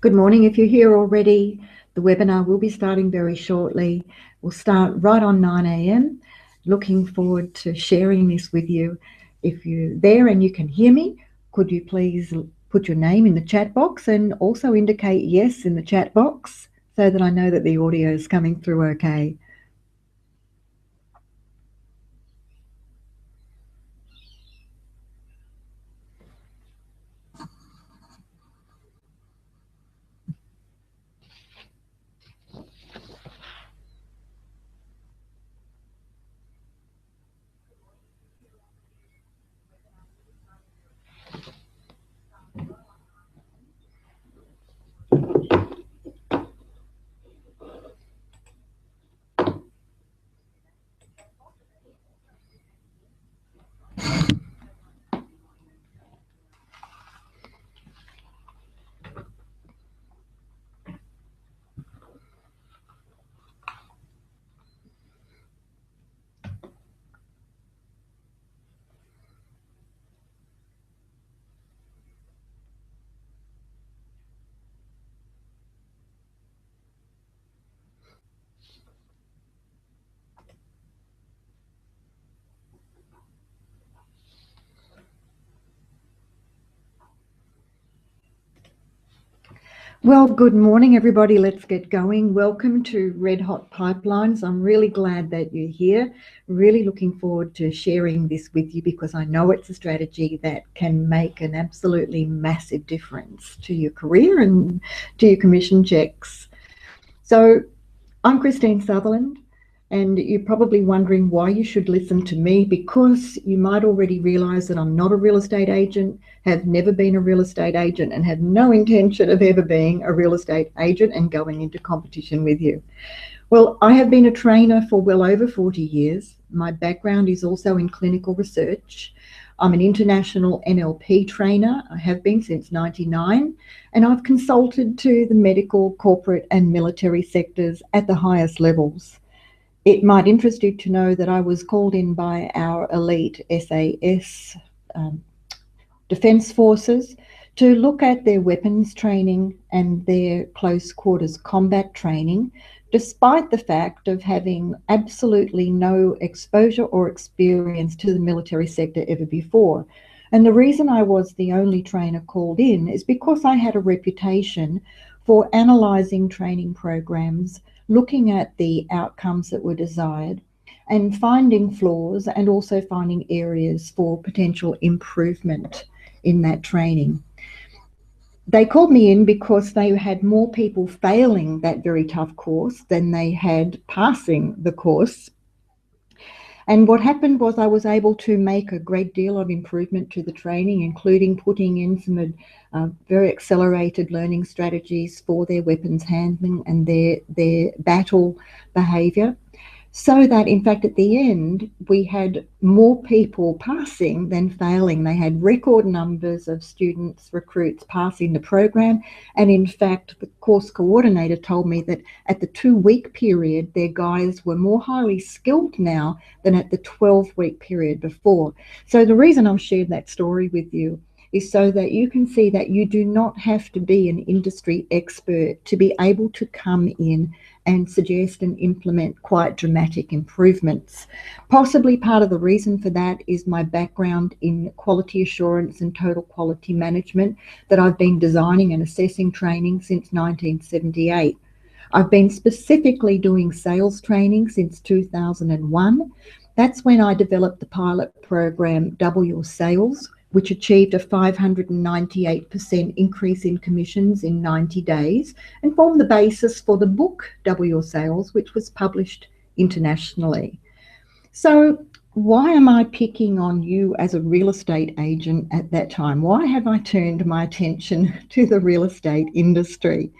Good morning. If you're here already, the webinar will be starting very shortly. We'll start right on 9 a.m. Looking forward to sharing this with you. If you're there and you can hear me, could you please put your name in the chat box and also indicate yes in the chat box so that I know that the audio is coming through okay. Well, good morning, everybody. Let's get going. Welcome to Red Hot Pipelines. I'm really glad that you're here. Really looking forward to sharing this with you because I know it's a strategy that can make an absolutely massive difference to your career and to your commission checks. So I'm Christine Sutherland, and you're probably wondering why you should listen to me, because you might already realise that I'm not a real estate agent, have never been a real estate agent, and have no intention of ever being a real estate agent and going into competition with you. Well, I have been a trainer for well over 40 years. My background is also in clinical research. I'm an international NLP trainer. I have been since '99, and I've consulted to the medical, corporate, and military sectors at the highest levels. It might interest you to know that I was called in by our elite SAS Defence Forces to look at their weapons training and their close quarters combat training, despite the fact of having absolutely no exposure or experience to the military sector ever before. And the reason I was the only trainer called in is because I had a reputation for analysing training programs, looking at the outcomes that were desired, and finding flaws and also finding areas for potential improvement in that training. They called me in because they had more people failing that very tough course than they had passing the course. And what happened was I was able to make a great deal of improvement to the training, including putting in some very accelerated learning strategies for their weapons handling and their battle behaviour. So that, in fact, at the end, we had more people passing than failing. They had record numbers of students, recruits passing the program. And in fact, the course coordinator told me that at the 2-week period, their guys were more highly skilled now than at the 12-week period before. So the reason I've shared that story with you is so that you can see that you do not have to be an industry expert to be able to come in and suggest and implement quite dramatic improvements. Possibly part of the reason for that is my background in quality assurance and total quality management, that I've been designing and assessing training since 1978. I've been specifically doing sales training since 2001. That's when I developed the pilot program Double Your Sales, which achieved a 598% increase in commissions in 90 days and formed the basis for the book Double Your Sales, which was published internationally. So why am I picking on you as a real estate agent at that time? Why have I turned my attention to the real estate industry?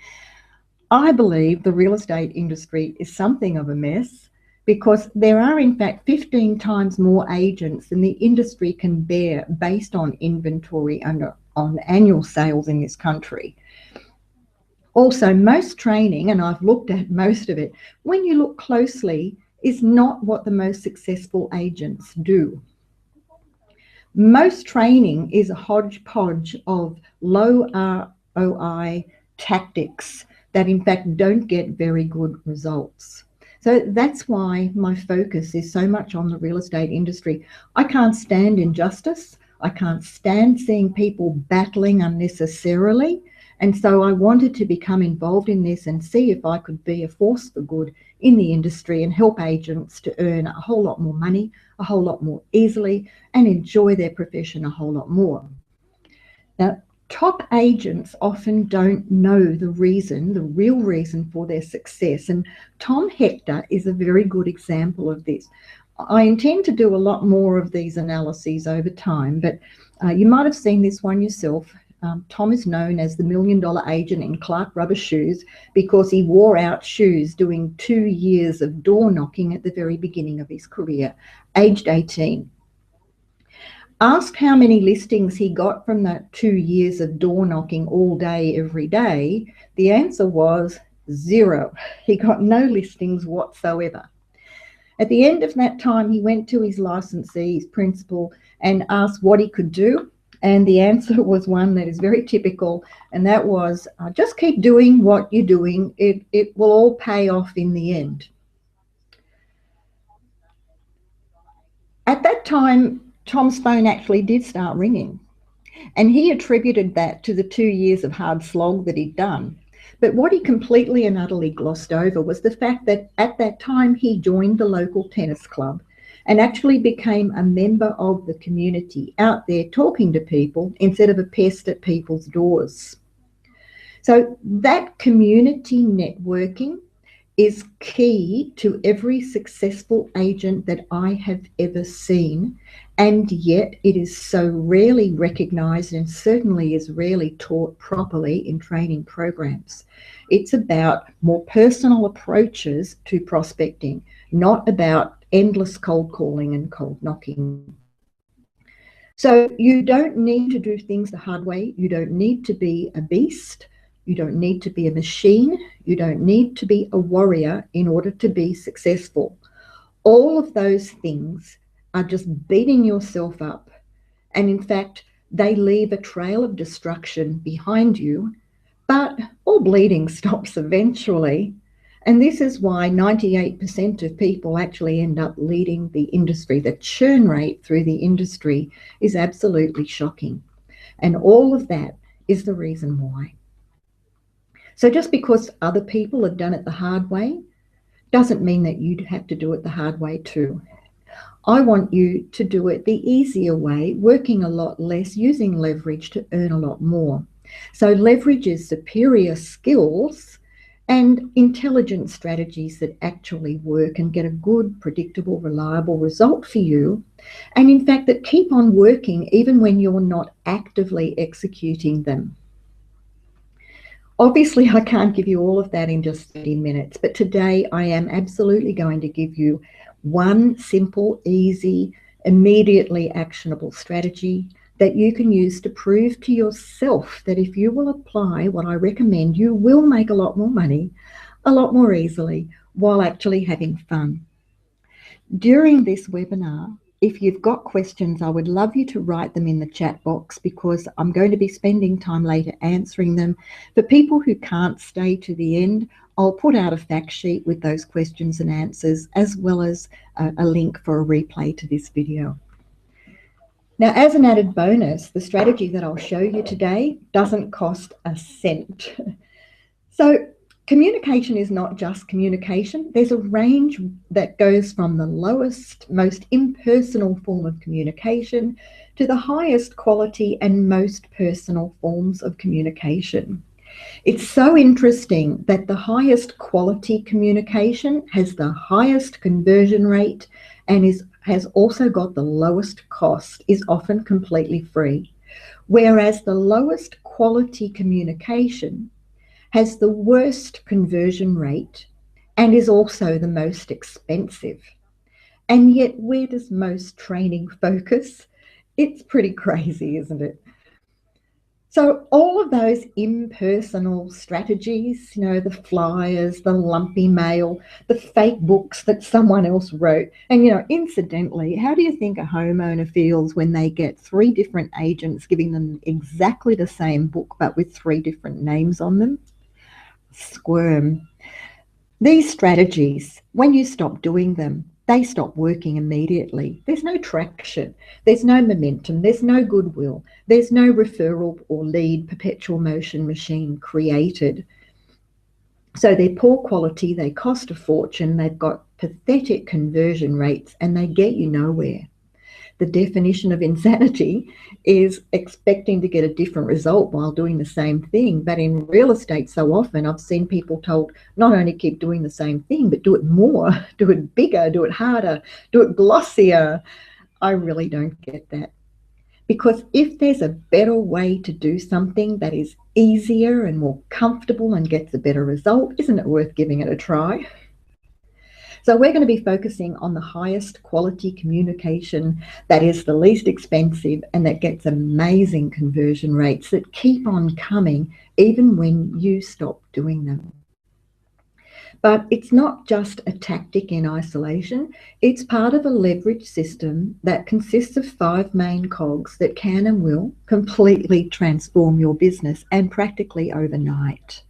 I believe the real estate industry is something of a mess, because there are in fact 15 times more agents than the industry can bear based on inventory on annual sales in this country. Also, most training, and I've looked at most of it, when you look closely, is not what the most successful agents do. Most training is a hodgepodge of low ROI, tactics that in fact don't get very good results. So that's why my focus is so much on the real estate industry. I can't stand injustice. I can't stand seeing people battling unnecessarily. And so I wanted to become involved in this and see if I could be a force for good in the industry and help agents to earn a whole lot more money, a whole lot more easily, and enjoy their profession a whole lot more. Now, top agents often don't know the real reason for their success. And Tom Hector is a very good example of this. I intend to do a lot more of these analyses over time, but you might have seen this one yourself. Tom is known as the $1 million agent in Clark rubber shoes because he wore out shoes doing 2 years of door knocking at the very beginning of his career, aged 18. Ask how many listings he got from that 2 years of door knocking all day, every day. The answer was 0. He got no listings whatsoever. At the end of that time, he went to his licensee, his principal, and asked what he could do. And the answer was one that is very typical, and that was, just keep doing what you're doing. It will all pay off in the end. At that time, Tom's phone actually did start ringing, and he attributed that to the 2 years of hard slog that he'd done. But what he completely and utterly glossed over was the fact that at that time he joined the local tennis club and actually became a member of the community, out there talking to people instead of a pest at people's doors. So that community networking is key to every successful agent that I have ever seen, and yet it is so rarely recognised and certainly is rarely taught properly in training programs. It's about more personal approaches to prospecting, not about endless cold calling and cold knocking. So you don't need to do things the hard way. You don't need to be a beast. You don't need to be a machine. You don't need to be a warrior in order to be successful. All of those things are just beating yourself up. And in fact, they leave a trail of destruction behind you, but all bleeding stops eventually. And this is why 98% of people actually end up leading the industry. The churn rate through the industry is absolutely shocking. And all of that is the reason why. So just because other people have done it the hard way doesn't mean that you have to do it the hard way too. I want you to do it the easier way, working a lot less, using leverage to earn a lot more. So leverage is superior skills and intelligent strategies that actually work and get a good, predictable, reliable result for you. And in fact, that keep on working even when you're not actively executing them. Obviously, I can't give you all of that in just 30 minutes, but today I am absolutely going to give you one simple, easy, immediately actionable strategy that you can use to prove to yourself that if you will apply what I recommend, you will make a lot more money, a lot more easily, while actually having fun. During this webinar, if you've got questions, I would love you to write them in the chat box because I'm going to be spending time later answering them. For people who can't stay to the end, I'll put out a fact sheet with those questions and answers, as well as a link for a replay to this video. Now, as an added bonus, the strategy that I'll show you today doesn't cost a cent. So communication is not just communication. There's a range that goes from the lowest, most impersonal form of communication to the highest quality and most personal forms of communication. It's so interesting that the highest quality communication has the highest conversion rate and has also got the lowest cost, is often completely free, whereas the lowest quality communication has the worst conversion rate and is also the most expensive. And yet, where does most training focus? It's pretty crazy, isn't it? So all of those impersonal strategies, you know, the flyers, the lumpy mail, the fake books that someone else wrote. And, you know, incidentally, how do you think a homeowner feels when they get 3 different agents giving them exactly the same book, but with 3 different names on them? squirm. These strategies, when you stop doing them, they stop working immediately. There's no traction, there's no momentum, there's no goodwill, there's no referral or lead perpetual motion machine created. So they're poor quality, they cost a fortune, they've got pathetic conversion rates, and they get you nowhere. The definition of insanity is expecting to get a different result while doing the same thing. But in real estate, so often I've seen people told not only keep doing the same thing, but do it more, do it bigger, do it harder, do it glossier. I really don't get that. Because if there's a better way to do something that is easier and more comfortable and gets a better result, isn't it worth giving it a try? So we're going to be focusing on the highest quality communication that is the least expensive and that gets amazing conversion rates that keep on coming even when you stop doing them. But it's not just a tactic in isolation. It's part of a leverage system that consists of 5 main cogs that can and will completely transform your business, and practically overnight.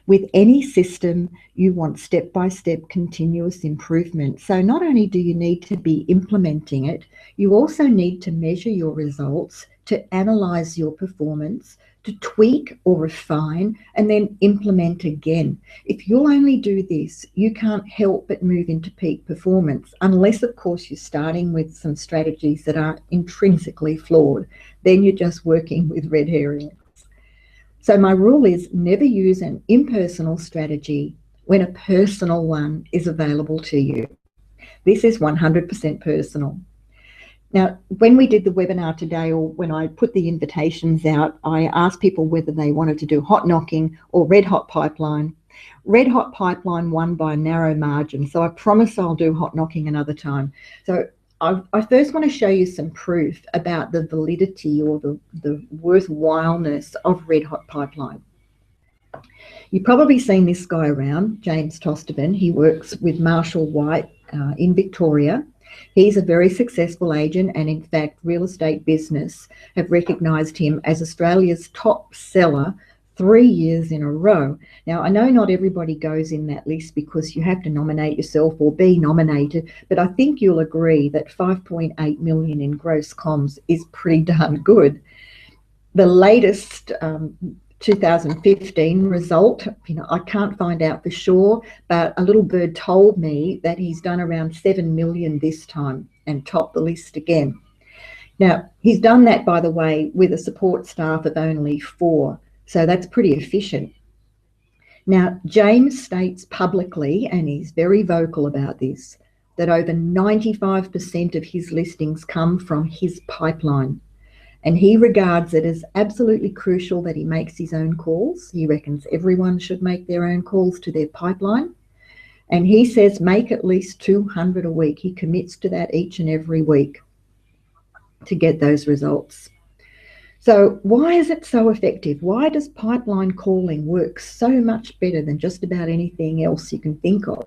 With any system, you want step-by-step continuous improvement. So not only do you need to be implementing it, you also need to measure your results, to analyze your performance, to tweak or refine, and then implement again. If you'll only do this, you can't help but move into peak performance, unless, of course, you're starting with some strategies that are intrinsically flawed. Then you're just working with red herrings. So my rule is never use an impersonal strategy when a personal one is available to you. This is 100% personal. Now, when we did the webinar today, or when I put the invitations out, I asked people whether they wanted to do hot knocking or red hot pipeline. Red hot pipeline won by a narrow margin, so I promise I'll do hot knocking another time. So I first want to show you some proof about the validity or the worthwhileness of red hot pipeline. You've probably seen this guy around, James Tosterman. He works with Marshall White in Victoria. He's a very successful agent, and in fact, Real Estate Business have recognised him as Australia's top seller 3 years in a row. Now, I know not everybody goes in that list because you have to nominate yourself or be nominated, but I think you'll agree that 5.8 million in gross comms is pretty darn good. The latest 2015 result, I can't find out for sure, but a little bird told me that he's done around 7 million this time and topped the list again. Now, he's done that, by the way, with a support staff of only 4. So that's pretty efficient. Now, James states publicly, and he's very vocal about this, that over 95% of his listings come from his pipeline. And he regards it as absolutely crucial that he makes his own calls. He reckons everyone should make their own calls to their pipeline. And he says make at least 200 a week. He commits to that each and every week to get those results. So why is it so effective? Why does pipeline calling work so much better than just about anything else you can think of?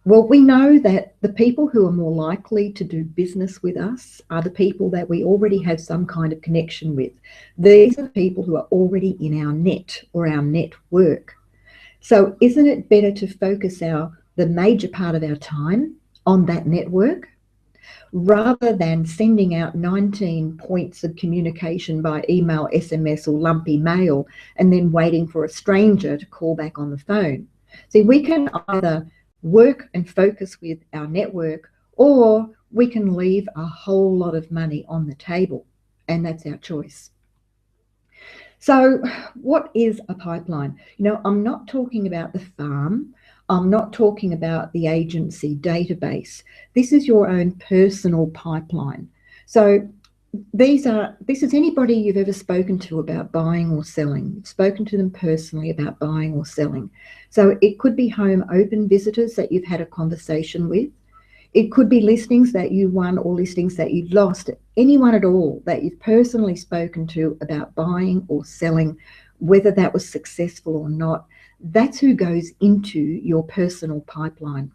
Well, we know that the people who are more likely to do business with us are the people that we already have some kind of connection with. These are the people who are already in our net or our network. So isn't it better to focus the major part of our time on that network, rather than sending out 19 points of communication by email, SMS, or lumpy mail, and then waiting for a stranger to call back on the phone? See, we can either work and focus with our network, or we can leave a whole lot of money on the table, and that's our choice. So what is a pipeline? I'm not talking about the farm. I'm not talking about the agency database. This is your own personal pipeline. So this is anybody you've ever spoken to about buying or selling. You've spoken to them personally about buying or selling. So it could be home open visitors that you've had a conversation with. It could be listings that you won or listings that you've lost. Anyone at all that you've personally spoken to about buying or selling, whether that was successful or not, that's who goes into your personal pipeline.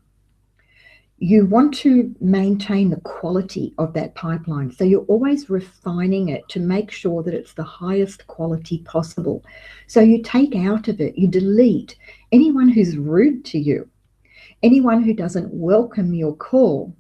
You want to maintain the quality of that pipeline. So you're always refining it to make sure that it's the highest quality possible. So you take out of it, you delete anyone who's rude to you, anyone who doesn't welcome your call,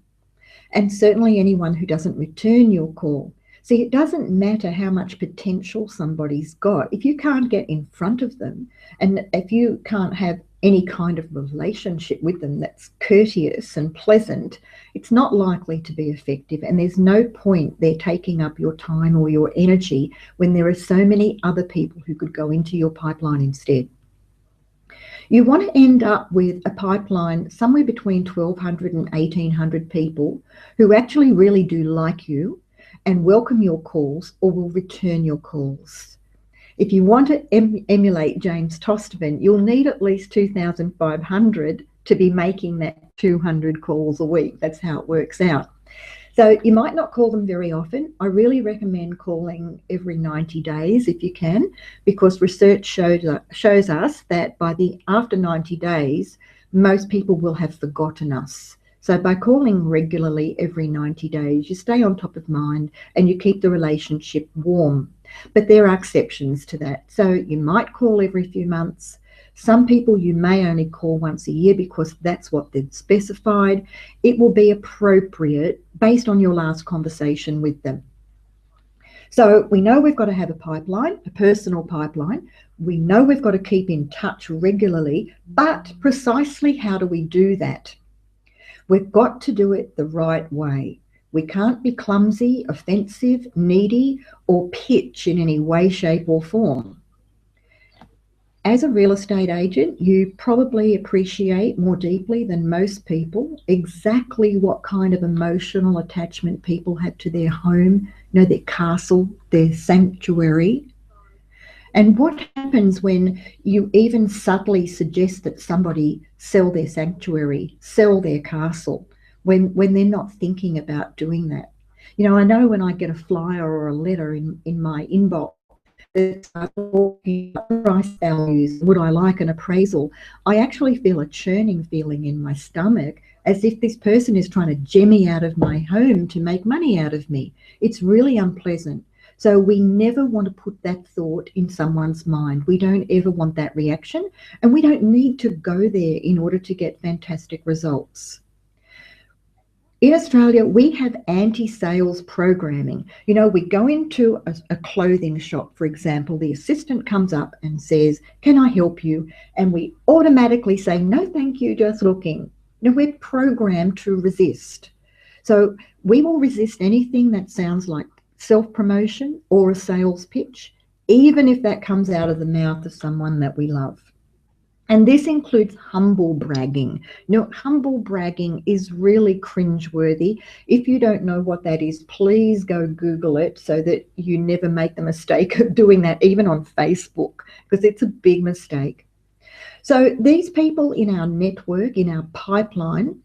and certainly anyone who doesn't return your call. See, it doesn't matter how much potential somebody's got. If you can't get in front of them, and if you can't have any kind of relationship with them that's courteous and pleasant, it's not likely to be effective. And there's no point they're taking up your time or your energy when there are so many other people who could go into your pipeline instead. You want to end up with a pipeline somewhere between 1,200 and 1,800 people who actually really do like you and welcome your calls or will return your calls. If you want to emulate James Tostevin, you'll need at least 2,500 to be making that 200 calls a week. That's how it works out. So you might not call them very often. I really recommend calling every 90 days if you can, because research shows us that after 90 days, most people will have forgotten us. So by calling regularly every 90 days, you stay on top of mind and you keep the relationship warm. But there are exceptions to that. So you might call every few months. Some people you may only call once a year because that's what they've specified. It will be appropriate based on your last conversation with them. So we know we've got to have a pipeline, a personal pipeline. We know we've got to keep in touch regularly, but precisely how do we do that? We've got to do it the right way. We can't be clumsy, offensive, needy, or pitch in any way, shape, or form. As a real estate agent, you probably appreciate more deeply than most people exactly what kind of emotional attachment people have to their home, their castle, their sanctuary. And what happens when you even subtly suggest that somebody sell their sanctuary, sell their castle, when they're not thinking about doing that? I know when I get a flyer or a letter in my inbox, price values, would I like an appraisal? I actually feel a churning feeling in my stomach as if this person is trying to gem me out of my home to make money out of me. It's really unpleasant. So we never want to put that thought in someone's mind. We don't ever want that reaction, and we don't need to go there in order to get fantastic results. In Australia, we have anti-sales programming. We go into a clothing shop, for example, the assistant comes up and says, "Can I help you?" And we automatically say, "No, thank you, just looking." We're programmed to resist. So we will resist anything that sounds like self-promotion or a sales pitch, even if that comes out of the mouth of someone that we love. And this includes humble bragging. Humble bragging is really cringeworthy. If you don't know what that is, please go Google it so that you never make the mistake of doing that, even on Facebook, because it's a big mistake. So these people in our network, in our pipeline,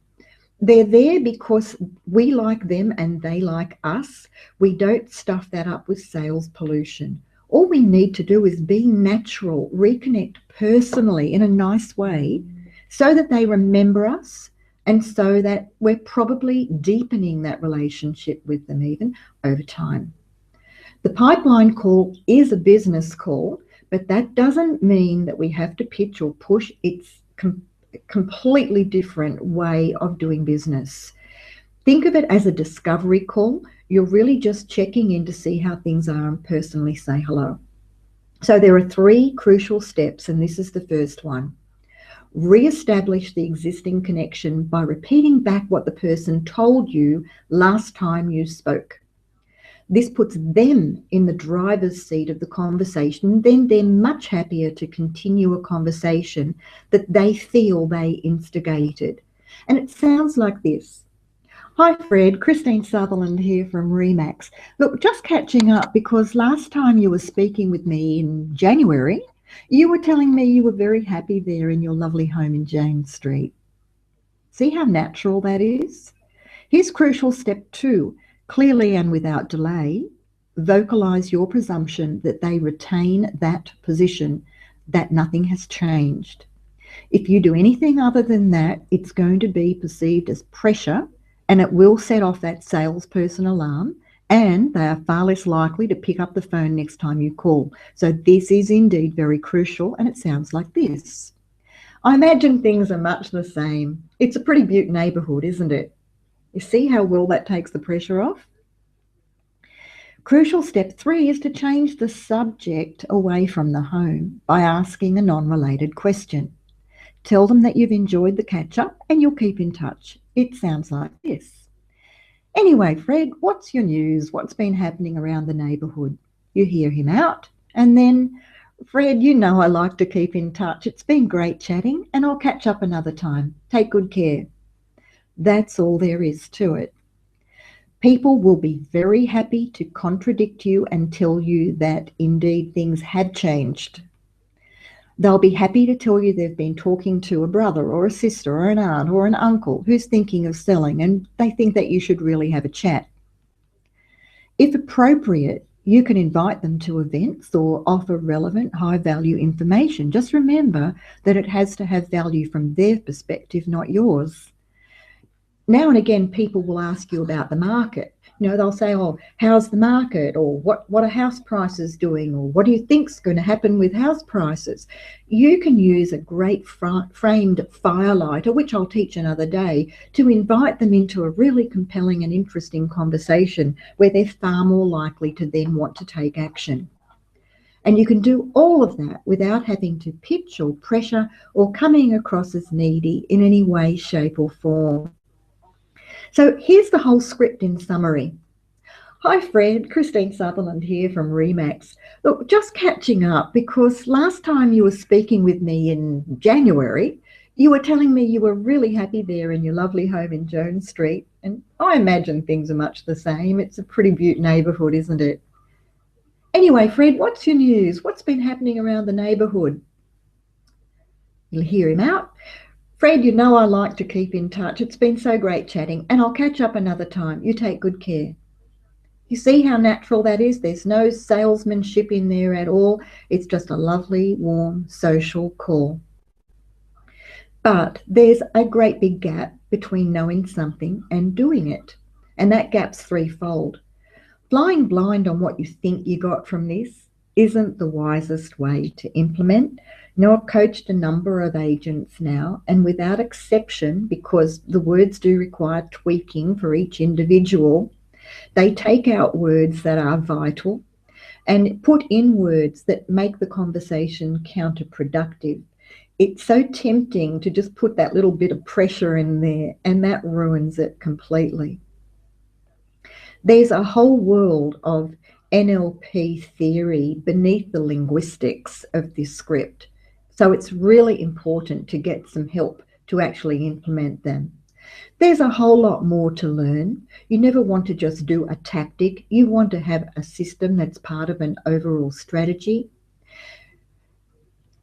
they're there because we like them and they like us. We don't stuff that up with sales pollution. All we need to do is be natural, reconnect personally in a nice way so that they remember us and so that we're probably deepening that relationship with them even over time. The pipeline call is a business call, but that doesn't mean that we have to pitch or push. It's a completely different way of doing business. Think of it as a discovery call. You're really just checking in to see how things are and personally say hello. So there are 3 crucial steps, and this is the first one. Re-establish the existing connection by repeating back what the person told you last time you spoke. This puts them in the driver's seat of the conversation. Then they're much happier to continue a conversation that they feel they instigated. And it sounds like this. Hi, Fred. Christine Sutherland here from Remax. Look, just catching up because last time you were speaking with me in January, you were telling me you were very happy there in your lovely home in James Street. See how natural that is? Here's crucial step 2. Clearly and without delay, vocalize your presumption that they retain that position, that nothing has changed. If you do anything other than that, it's going to be perceived as pressure and it will set off that salesperson alarm, and they are far less likely to pick up the phone next time you call. So this is indeed very crucial, and it sounds like this. I imagine things are much the same. It's a pretty beaut neighbourhood, isn't it? You see how well that takes the pressure off? Crucial step 3 is to change the subject away from the home by asking a non-related question. Tell them that you've enjoyed the catch-up and you'll keep in touch. It sounds like this. Anyway, Fred, what's your news? What's been happening around the neighbourhood? You hear him out, and then, Fred, you know I like to keep in touch. It's been great chatting, and I'll catch up another time. Take good care. That's all there is to it. People will be very happy to contradict you and tell you that indeed things have changed. They'll be happy to tell you they've been talking to a brother or a sister or an aunt or an uncle who's thinking of selling, and they think that you should really have a chat. If appropriate, you can invite them to events or offer relevant, high-value information. Just remember that it has to have value from their perspective, not yours. Now and again, people will ask you about the market. You know, they'll say, oh, how's the market? Or what are house prices doing? Or what do you think's going to happen with house prices? You can use a great framed firelighter, which I'll teach another day, to invite them into a really compelling and interesting conversation where they're far more likely to then want to take action. And you can do all of that without having to pitch or pressure or coming across as needy in any way, shape or form. So here's the whole script in summary. Hi Fred, Christine Sutherland here from Remax. Look, just catching up because last time you were speaking with me in January, you were telling me you were really happy there in your lovely home in Jones Street, and I imagine things are much the same. It's a pretty beaut neighbourhood, isn't it? Anyway, Fred, what's your news? What's been happening around the neighbourhood? You'll hear him out. Fred, you know I like to keep in touch. It's been so great chatting, and I'll catch up another time. You take good care. You see how natural that is? There's no salesmanship in there at all. It's just a lovely, warm, social call. But there's a great big gap between knowing something and doing it, and that gap's threefold. Flying blind on what you think you got from this isn't the wisest way to implement. You know, I've coached a number of agents now, and without exception, because the words do require tweaking for each individual, they take out words that are vital and put in words that make the conversation counterproductive. It's so tempting to just put that little bit of pressure in there, and that ruins it completely. There's a whole world of NLP theory beneath the linguistics of this script. So it's really important to get some help to actually implement them. There's a whole lot more to learn. You never want to just do a tactic. You want to have a system that's part of an overall strategy.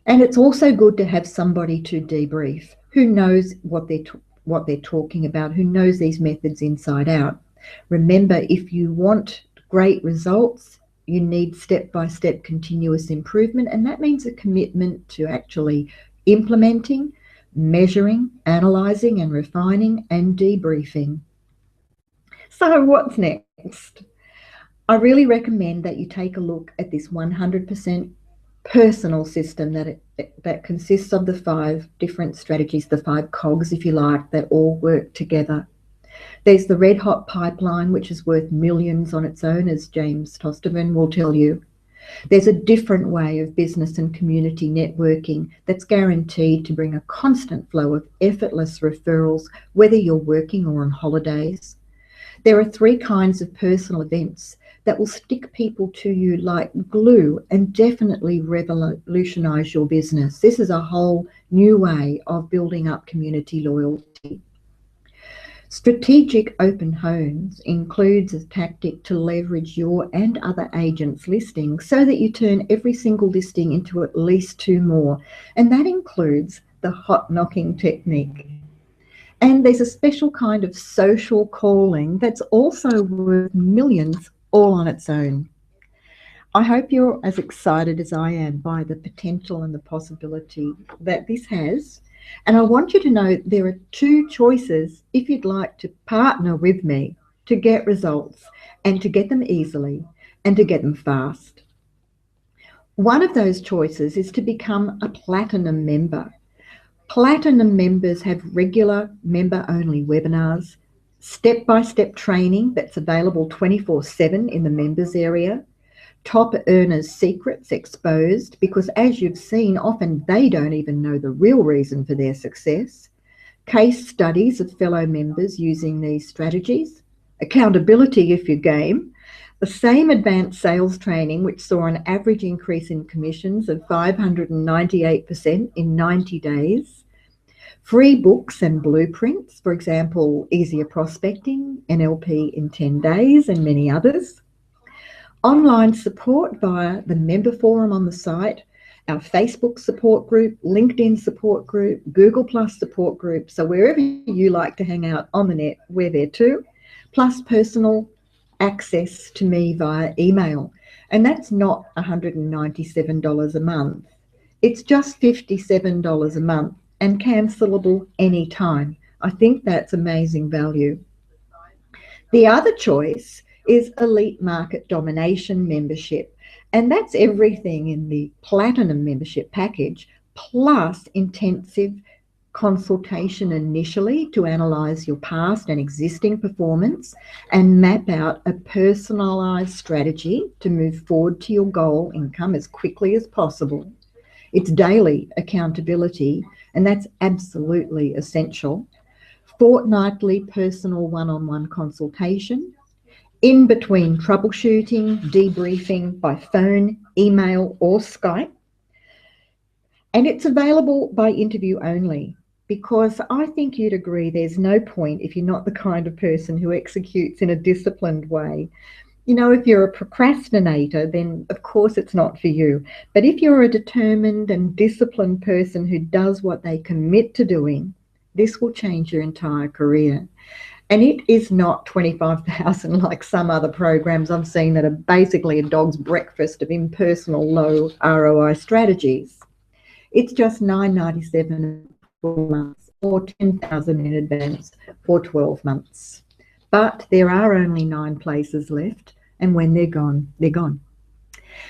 And it's also good to have somebody to debrief who knows what they're talking about, who knows these methods inside out. Remember, if you want great results, you need step-by-step continuous improvement, and that means a commitment to actually implementing, measuring, analysing and refining and debriefing. So what's next? I really recommend that you take a look at this 100% personal system that consists of the 5 different strategies, the 5 cogs, if you like, that all work together. There's the red hot pipeline, which is worth millions on its own, as James Tosterman will tell you. There's a different way of business and community networking that's guaranteed to bring a constant flow of effortless referrals, whether you're working or on holidays. There are 3 kinds of personal events that will stick people to you like glue and definitely revolutionize your business. This is a whole new way of building up community loyalty. Strategic open homes includes a tactic to leverage your and other agents' listings so that you turn every single listing into at least 2 more, and that includes the hot knocking technique. And there's a special kind of social calling that's also worth millions all on its own. I hope you're as excited as I am by the potential and the possibility that this has. And I want you to know there are two choices if you'd like to partner with me to get results and to get them easily and to get them fast. One of those choices is to become a platinum member. Platinum members have regular member-only webinars, step-by-step training that's available 24/7 in the members area, top earners' secrets exposed, because as you've seen, often they don't even know the real reason for their success, case studies of fellow members using these strategies, accountability if you game, the same advanced sales training which saw an average increase in commissions of 598% in 90 days, free books and blueprints, for example, Easier Prospecting, NLP in 10 days, and many others. Online support via the member forum on the site, our Facebook support group, LinkedIn support group, Google Plus support group. So wherever you like to hang out on the net, we're there too. Plus personal access to me via email. And that's not $197 a month. It's just $57 a month and cancelable anytime. I think that's amazing value. The other choice is Elite Market Domination membership, and that's everything in the Platinum membership package, plus intensive consultation initially to analyse your past and existing performance and map out a personalised strategy to move forward to your goal income as quickly as possible. It's daily accountability, and that's absolutely essential. Fortnightly personal one-on-one consultation, in between troubleshooting, debriefing by phone, email, or Skype. And it's available by interview only, because I think you'd agree there's no point if you're not the kind of person who executes in a disciplined way. You know, if you're a procrastinator, then of course it's not for you. But if you're a determined and disciplined person who does what they commit to doing, this will change your entire career. And it is not $25,000 like some other programs I've seen that are basically a dog's breakfast of impersonal low ROI strategies. It's just $997 for 4 months or $10,000 in advance for 12 months. But there are only 9 places left, and when they're gone, they're gone.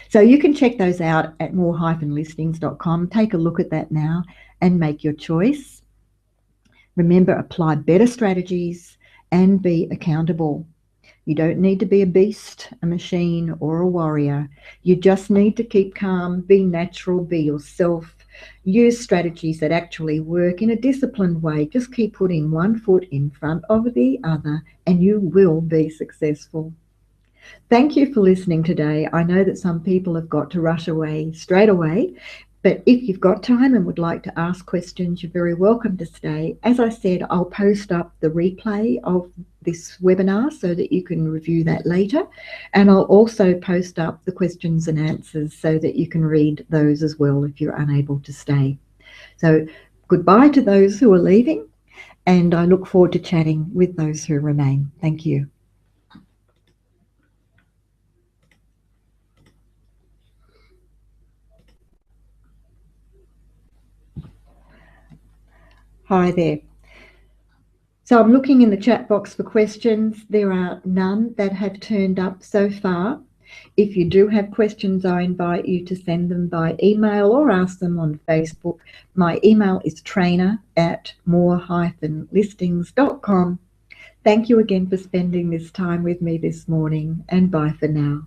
So you can check those out at more-listings.com. Take a look at that now and make your choice. Remember, apply better strategies and be accountable. You don't need to be a beast, a machine, or a warrior. You just need to keep calm, be natural, be yourself. Use strategies that actually work in a disciplined way. Just keep putting one foot in front of the other and you will be successful. Thank you for listening today. I know that some people have got to rush away straight away, but if you've got time and would like to ask questions, you're very welcome to stay. As I said, I'll post up the replay of this webinar so that you can review that later. And I'll also post up the questions and answers so that you can read those as well if you're unable to stay. So goodbye to those who are leaving, and I look forward to chatting with those who remain. Thank you. Hi there. So I'm looking in the chat box for questions. There are none that have turned up so far. If you do have questions, I invite you to send them by email or ask them on Facebook. My email is trainer@more-listings.com. Thank you again for spending this time with me this morning, and bye for now.